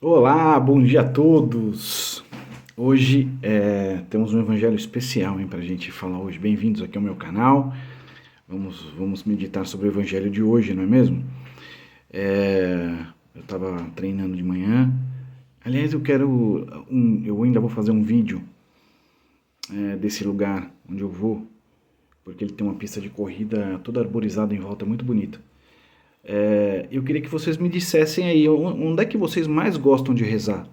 Olá, bom dia a todos! Hoje temos um evangelho especial para a gente falar hoje. Bem-vindos aqui ao meu canal. Vamos meditar sobre o evangelho de hoje, não é mesmo? Eu estava treinando de manhã. Aliás, eu ainda vou fazer um vídeo desse lugar onde eu vou, porque ele tem uma pista de corrida toda arborizada em volta, muito bonita. Eu queria que vocês me dissessem aí, onde é que vocês mais gostam de rezar?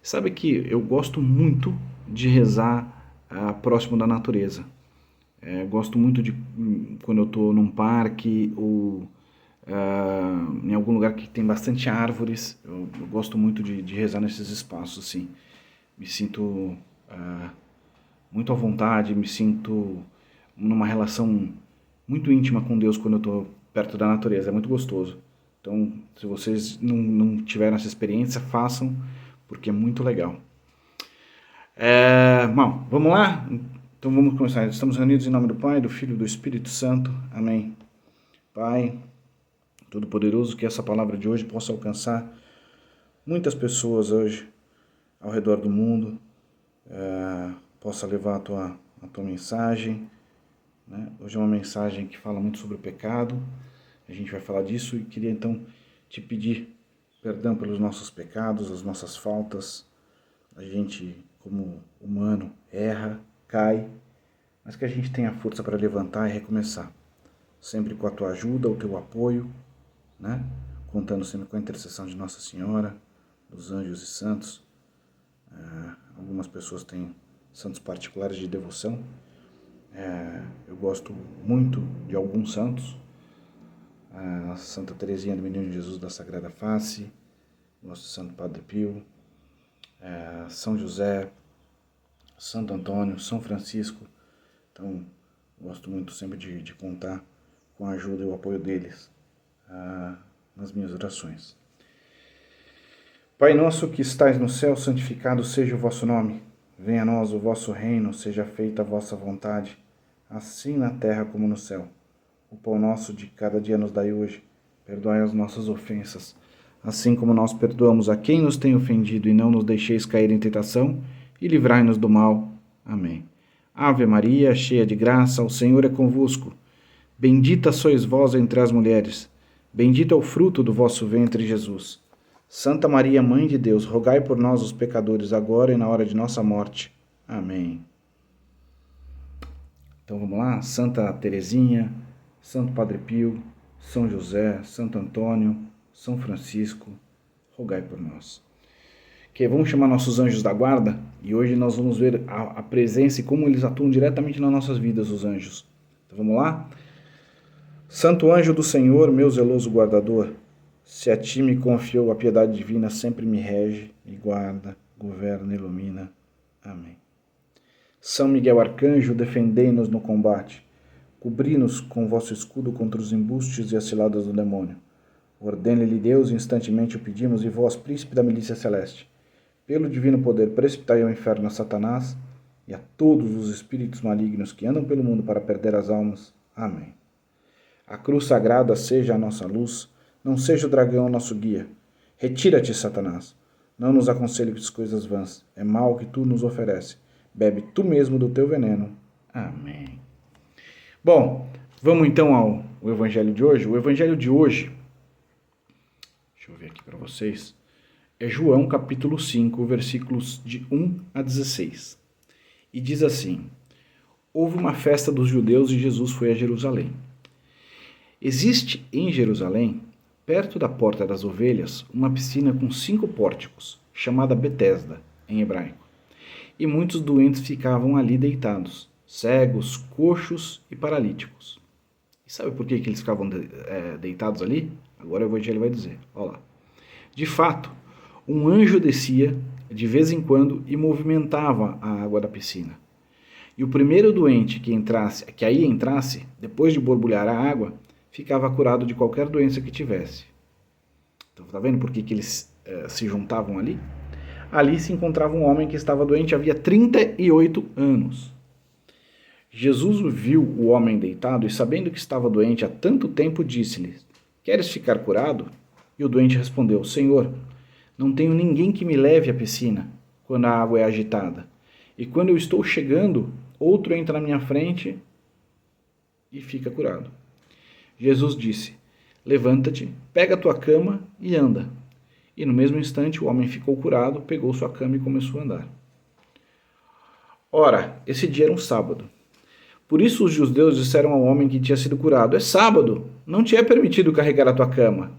Sabe que eu gosto muito de rezar próximo da natureza. Gosto muito de quando eu estou num parque ou em algum lugar que tem bastante árvores. Eu gosto muito de rezar nesses espaços, assim. Me sinto muito à vontade, me sinto numa relação muito íntima com Deus quando eu estou perto da natureza. É muito gostoso. Então, se vocês não tiveram essa experiência, façam, porque é muito legal. Bom, vamos lá? Então vamos começar. Estamos reunidos em nome do Pai, do Filho e do Espírito Santo. Amém. Pai Todo-Poderoso, que essa palavra de hoje possa alcançar muitas pessoas hoje ao redor do mundo, possa levar a tua mensagem. Né? Hoje é uma mensagem que fala muito sobre o pecado. A gente vai falar disso e queria então te pedir perdão pelos nossos pecados, as nossas faltas. A gente, como humano, erra, cai, mas que a gente tenha força para levantar e recomeçar. Sempre com a tua ajuda, o teu apoio, né? Contando sempre com a intercessão de Nossa Senhora, dos anjos e santos. Algumas pessoas têm santos particulares de devoção. Eu gosto muito de alguns santos. A Santa Teresinha do Menino Jesus da Sagrada Face, nosso Santo Padre Pio, São José, Santo Antônio, São Francisco. Então, gosto muito sempre de contar com a ajuda e o apoio deles nas minhas orações. Pai nosso que estais no céu, santificado seja o vosso nome. Venha a nós o vosso reino, seja feita a vossa vontade, assim na terra como no céu. O pão nosso de cada dia nos dai hoje. Perdoai as nossas ofensas, assim como nós perdoamos a quem nos tem ofendido, e não nos deixeis cair em tentação, e livrai-nos do mal. Amém. Ave Maria, cheia de graça, o Senhor é convosco. Bendita sois vós entre as mulheres. Bendito é o fruto do vosso ventre, Jesus. Santa Maria, Mãe de Deus, rogai por nós, os pecadores, agora e na hora de nossa morte. Amém. Então vamos lá? Santa Teresinha, Santo Padre Pio, São José, Santo Antônio, São Francisco, rogai por nós. Vamos chamar nossos anjos da guarda e hoje nós vamos ver a presença e como eles atuam diretamente nas nossas vidas, os anjos. Então vamos lá? Santo anjo do Senhor, meu zeloso guardador, se a ti me confiou a piedade divina, sempre me rege, me guarda, governa, ilumina. Amém. São Miguel Arcanjo, defendei-nos no combate. Cobri-nos com vosso escudo contra os embustes e as ciladas do demônio. Ordene-lhe Deus, instantemente o pedimos, e vós, príncipe da milícia celeste, pelo divino poder, precipitai ao inferno a Satanás e a todos os espíritos malignos que andam pelo mundo para perder as almas. Amém. A cruz sagrada seja a nossa luz, não seja o dragão nosso guia. Retira-te, Satanás. Não nos aconselhes coisas vãs. É mal que tu nos oferece. Bebe tu mesmo do teu veneno. Amém. Bom, vamos então ao evangelho de hoje. O evangelho de hoje, deixa eu ver aqui para vocês, é João capítulo 5, versículos de 1 a 16. E diz assim: houve uma festa dos judeus e Jesus foi a Jerusalém. Existe em Jerusalém, perto da Porta das Ovelhas, uma piscina com 5 pórticos, chamada Betesda, em hebraico. E muitos doentes ficavam ali deitados, cegos, coxos e paralíticos. E sabe por que eles ficavam deitados ali? Agora o Evangelho vai dizer. Olha lá. De fato, um anjo descia de vez em quando e movimentava a água da piscina. E o primeiro doente que aí entrasse, depois de borbulhar a água, ficava curado de qualquer doença que tivesse. Então, está vendo por que eles se juntavam ali? Ali se encontrava um homem que estava doente havia 38 anos. Jesus viu o homem deitado e, sabendo que estava doente há tanto tempo, disse-lhe: queres ficar curado? E o doente respondeu: Senhor, Não tenho ninguém que me leve à piscina quando a água é agitada. E quando eu estou chegando, outro entra na minha frente e fica curado. Jesus disse: levanta-te, pega a tua cama e anda. E no mesmo instante o homem ficou curado, pegou sua cama e começou a andar. Ora, esse dia era um sábado. Por isso os judeus disseram ao homem que tinha sido curado: é sábado, não te é permitido carregar a tua cama.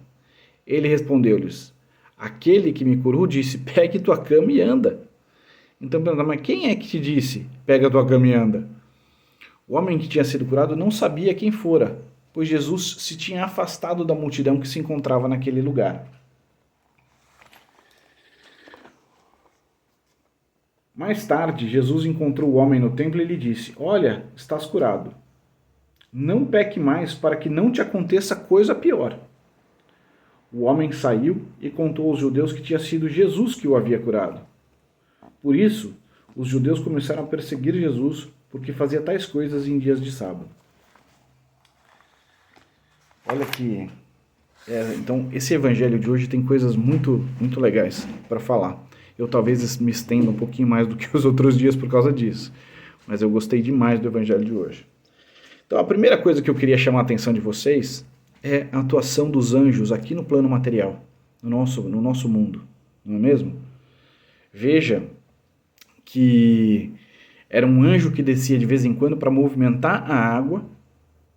Ele respondeu-lhes: aquele que me curou disse: pegue tua cama e anda. Então perguntaram: mas quem é que te disse: pega tua cama e anda? O homem que tinha sido curado não sabia quem fora, pois Jesus se tinha afastado da multidão que se encontrava naquele lugar. Mais tarde, Jesus encontrou o homem no templo e lhe disse: olha, estás curado. Não peque mais para que não te aconteça coisa pior. O homem saiu e contou aos judeus que tinha sido Jesus que o havia curado. Por isso, os judeus começaram a perseguir Jesus porque fazia tais coisas em dias de sábado. Olha que... então, esse evangelho de hoje tem coisas muito, muito legais para falar. Eu talvez me estenda um pouquinho mais do que os outros dias por causa disso. Mas eu gostei demais do evangelho de hoje. Então, a primeira coisa que eu queria chamar a atenção de vocês é a atuação dos anjos aqui no plano material, no nosso mundo, não é mesmo? Veja que era um anjo que descia de vez em quando para movimentar a água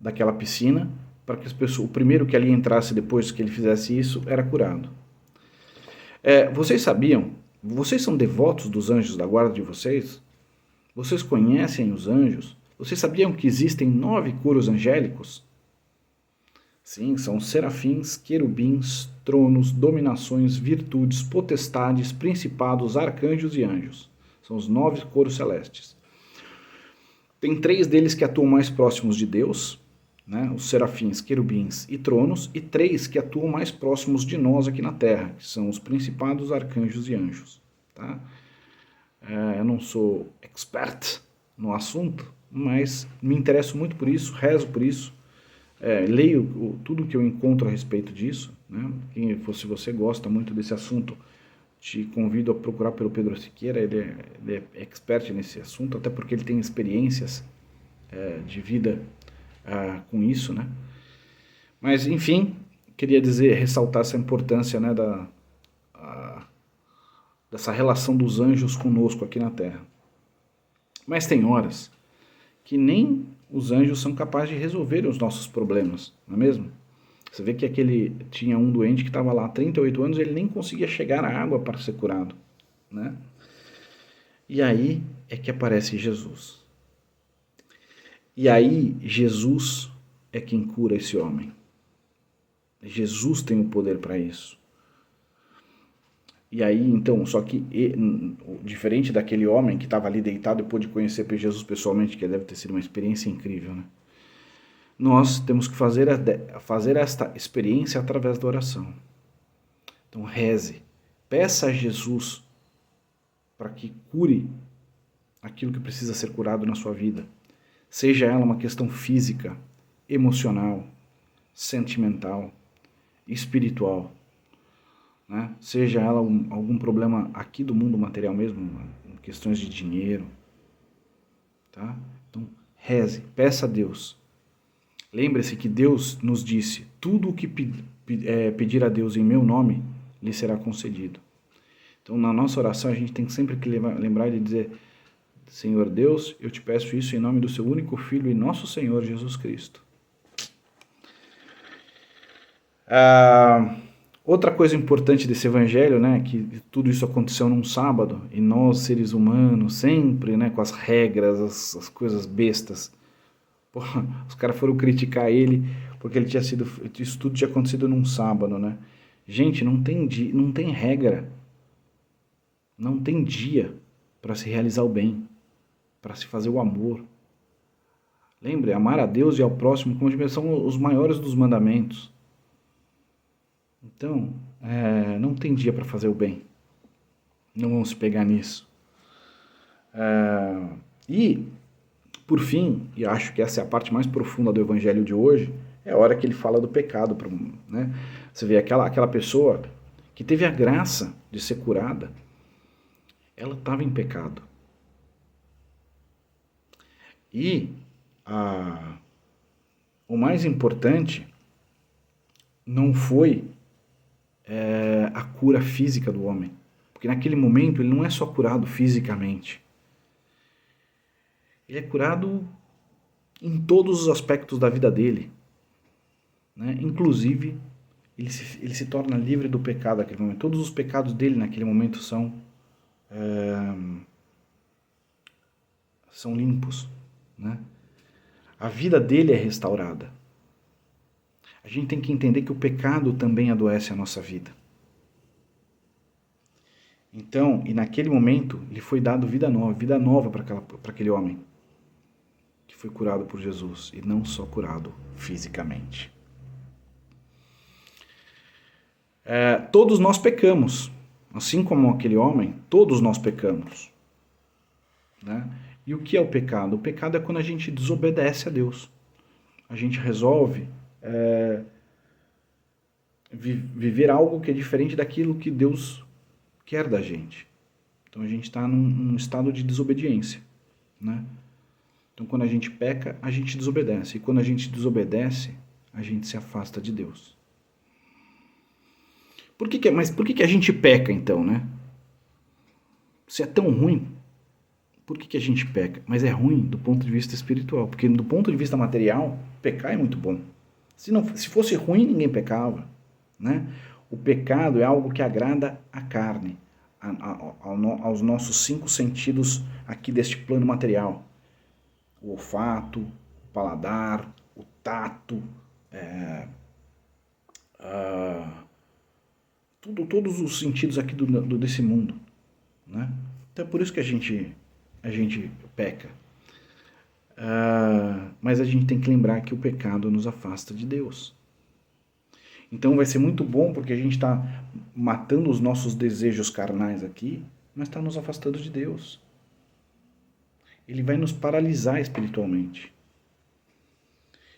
daquela piscina, para que as pessoas, o primeiro que ali entrasse depois que ele fizesse isso era curado. Vocês sabiam? Vocês são devotos dos anjos da guarda de vocês? Vocês conhecem os anjos? Vocês sabiam que existem 9 coros angélicos? Sim, são serafins, querubins, tronos, dominações, virtudes, potestades, principados, arcanjos e anjos. São os 9 coros celestes. Tem 3 deles que atuam mais próximos de Deus, né? Os serafins, querubins e tronos, e 3 que atuam mais próximos de nós aqui na Terra, que são os principados, arcanjos e anjos. Tá? Eu não sou expert no assunto, mas me interesso muito por isso, rezo por isso, leio tudo que eu encontro a respeito disso. Né? Se você gosta muito desse assunto, te convido a procurar pelo Pedro Siqueira, ele é expert nesse assunto, até porque ele tem experiências de vida com isso, né? Mas, enfim, queria ressaltar essa importância, né, dessa relação dos anjos conosco aqui na Terra. Mas tem horas que nem os anjos são capazes de resolver os nossos problemas, não é mesmo? Você vê que tinha um doente que estava lá há 38 anos e ele nem conseguia chegar à água para ser curado, né? E aí é que aparece Jesus. E aí Jesus é quem cura esse homem. Jesus tem o poder para isso. E aí, então, só que diferente daquele homem que estava ali deitado e pôde conhecer Jesus pessoalmente, que deve ter sido uma experiência incrível, né? Nós temos que fazer esta experiência através da oração. Então reze, peça a Jesus para que cure aquilo que precisa ser curado na sua vida. Seja ela uma questão física, emocional, sentimental, espiritual, né? Seja ela algum problema aqui do mundo material mesmo, questões de dinheiro, tá? Então reze, peça a Deus. Lembre-se que Deus nos disse: tudo o que pedir a Deus em meu nome, lhe será concedido. Então, na nossa oração, a gente tem sempre que lembrar de dizer: Senhor Deus, eu te peço isso em nome do seu único Filho e nosso Senhor Jesus Cristo. Outra coisa importante desse evangelho, né, que tudo isso aconteceu num sábado, e nós, seres humanos, sempre, né, com as regras, as coisas bestas. Os caras foram criticar ele porque isso tudo tinha acontecido num sábado, né? Gente, não tem regra, não tem dia para se realizar o bem, para se fazer o amor. Lembre, amar a Deus e ao próximo como são os maiores dos mandamentos. Então, não tem dia para fazer o bem. Não vamos se pegar nisso. E por fim, e acho que essa é a parte mais profunda do evangelho de hoje, é a hora que ele fala do pecado, né? Você vê aquela pessoa que teve a graça de ser curada, ela estava em pecado. E o mais importante não foi a cura física do homem. Porque naquele momento ele não é só curado fisicamente. Ele é curado em todos os aspectos da vida dele. Né? Inclusive, ele se torna livre do pecado naquele momento. Todos os pecados dele naquele momento são limpos. Né? A vida dele é restaurada. A gente tem que entender que o pecado também adoece a nossa vida. Então, e naquele momento, lhe foi dado vida nova para aquele homem que foi curado por Jesus, e não só curado fisicamente. Todos nós pecamos, assim como aquele homem, todos nós pecamos. Né? E o que é o pecado? O pecado é quando a gente desobedece a Deus. A gente resolve viver algo que é diferente daquilo que Deus quer da gente. Então a gente está num estado de desobediência. Né? Então quando a gente peca, a gente desobedece. E quando a gente desobedece, a gente se afasta de Deus. Mas por que a gente peca então, né? Se é tão ruim, por que a gente peca? Mas é ruim do ponto de vista espiritual, porque do ponto de vista material, pecar é muito bom. Se fosse ruim, ninguém pecava, né? O pecado é algo que agrada a carne, aos nossos 5 sentidos aqui deste plano material. O olfato, o paladar, o tato, todos os sentidos aqui desse mundo, né? Então é por isso que a gente peca. Mas a gente tem que lembrar que o pecado nos afasta de Deus. Então vai ser muito bom porque a gente está matando os nossos desejos carnais aqui, mas está nos afastando de Deus. Ele vai nos paralisar espiritualmente.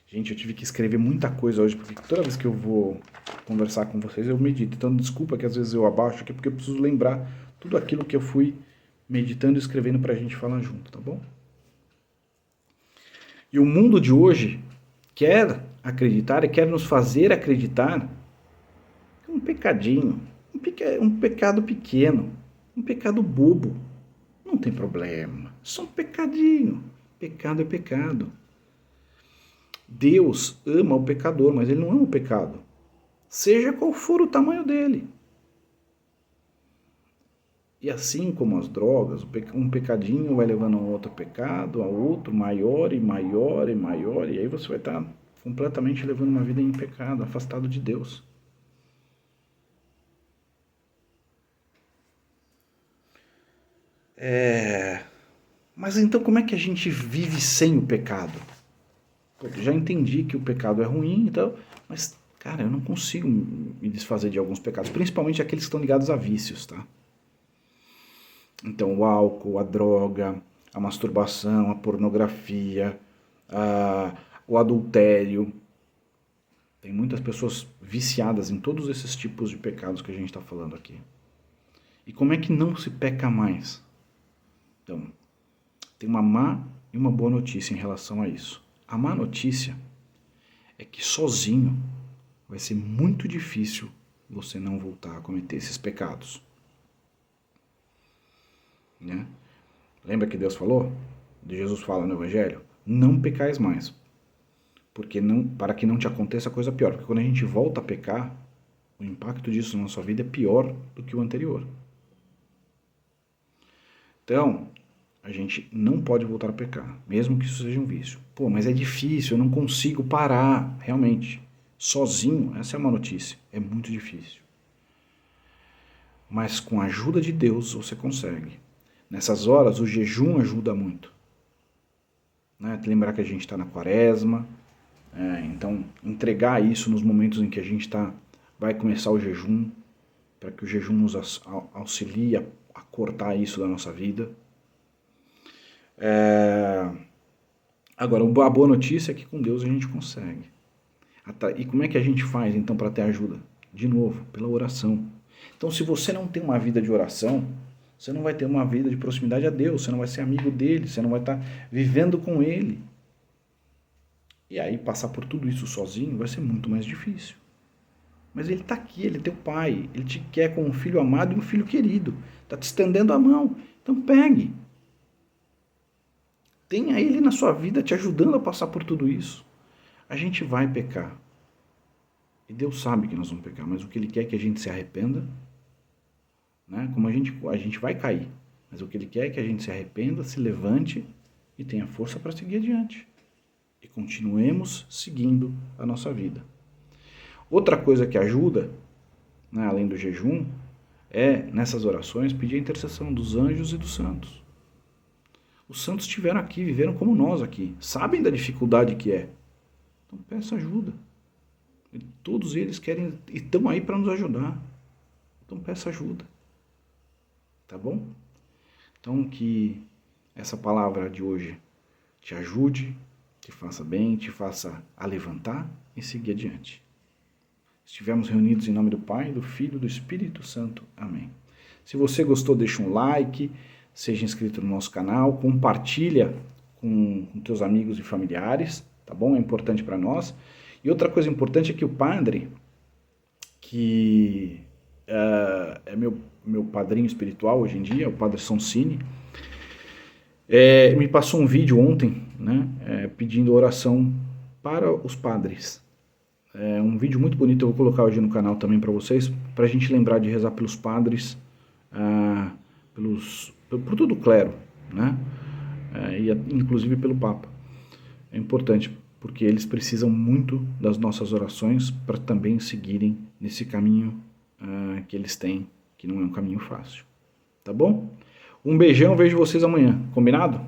Gente, eu tive que escrever muita coisa hoje, porque toda vez que eu vou conversar com vocês, eu medito. Então, desculpa que às vezes eu abaixo aqui, porque eu preciso lembrar tudo aquilo que eu fui meditando e escrevendo para a gente falar junto, tá bom? E o mundo de hoje quer acreditar e quer nos fazer acreditar que um pecadinho, um pecado pequeno, um pecado bobo, não tem problema, só um pecadinho. Pecado é pecado. Deus ama o pecador, mas ele não ama o pecado, seja qual for o tamanho dele. E assim como as drogas, um pecadinho vai levando a outro pecado, a outro, maior e maior e maior, e aí você vai estar completamente levando uma vida em pecado, afastado de Deus. Mas então como é que a gente vive sem o pecado? Eu já entendi que o pecado é ruim, então, mas, cara, eu não consigo me desfazer de alguns pecados, principalmente aqueles que estão ligados a vícios, tá? Então, o álcool, a droga, a masturbação, a pornografia, o adultério. Tem muitas pessoas viciadas em todos esses tipos de pecados que a gente está falando aqui. E como é que não se peca mais? Então, tem uma má e uma boa notícia em relação a isso. A má notícia é que sozinho vai ser muito difícil você não voltar a cometer esses pecados. Né? Lembra que Deus falou? Jesus fala no Evangelho? Não pecais mais. Para que não te aconteça coisa pior. Porque quando a gente volta a pecar, o impacto disso na nossa vida é pior do que o anterior. Então, a gente não pode voltar a pecar, mesmo que isso seja um vício. Pô, mas é difícil, eu não consigo parar. Realmente, sozinho, essa é uma notícia, é muito difícil. Mas com a ajuda de Deus você consegue. Nessas horas, o jejum ajuda muito. Né? Lembrar que a gente está na quaresma, então entregar isso nos momentos em que a gente vai começar o jejum, para que o jejum nos auxilie a cortar isso da nossa vida. Agora, a boa notícia é que com Deus a gente consegue. E como é que a gente faz então para ter ajuda? De novo, pela oração. Então, se você não tem uma vida de oração, você não vai ter uma vida de proximidade a Deus, você não vai ser amigo dele, você não vai estar vivendo com ele. E aí, passar por tudo isso sozinho vai ser muito mais difícil. Mas ele está aqui, ele é teu pai, ele te quer como um filho amado e um filho querido. Está te estendendo a mão. Então pegue. Tenha ele na sua vida te ajudando a passar por tudo isso. A gente vai pecar. E Deus sabe que nós vamos pecar, mas o que ele quer é que a gente se arrependa. Né? Como a gente vai cair. Mas o que ele quer é que a gente se arrependa, se levante e tenha força para seguir adiante. E continuemos seguindo a nossa vida. Outra coisa que ajuda, né, além do jejum, é, nessas orações, pedir a intercessão dos anjos e dos santos. Os santos estiveram aqui, viveram como nós aqui, sabem da dificuldade que é. Então peça ajuda. E todos eles querem e estão aí para nos ajudar. Então peça ajuda. Tá bom? Então que essa palavra de hoje te ajude, te faça bem, te faça a levantar e seguir adiante. Estivemos reunidos em nome do Pai, do Filho e do Espírito Santo. Amém. Se você gostou, deixa um like, seja inscrito no nosso canal, compartilha com teus amigos e familiares, tá bom? É importante para nós. E outra coisa importante é que o padre, que é meu padrinho espiritual hoje em dia, o Padre Sonsini, me passou um vídeo ontem, né, pedindo oração para os padres. É um vídeo muito bonito, eu vou colocar hoje no canal também para vocês, para a gente lembrar de rezar pelos padres, por todo o clero, né? E inclusive pelo Papa. É importante, porque eles precisam muito das nossas orações para também seguirem nesse caminho que eles têm, que não é um caminho fácil. Tá bom? Um beijão, vejo vocês amanhã. Combinado?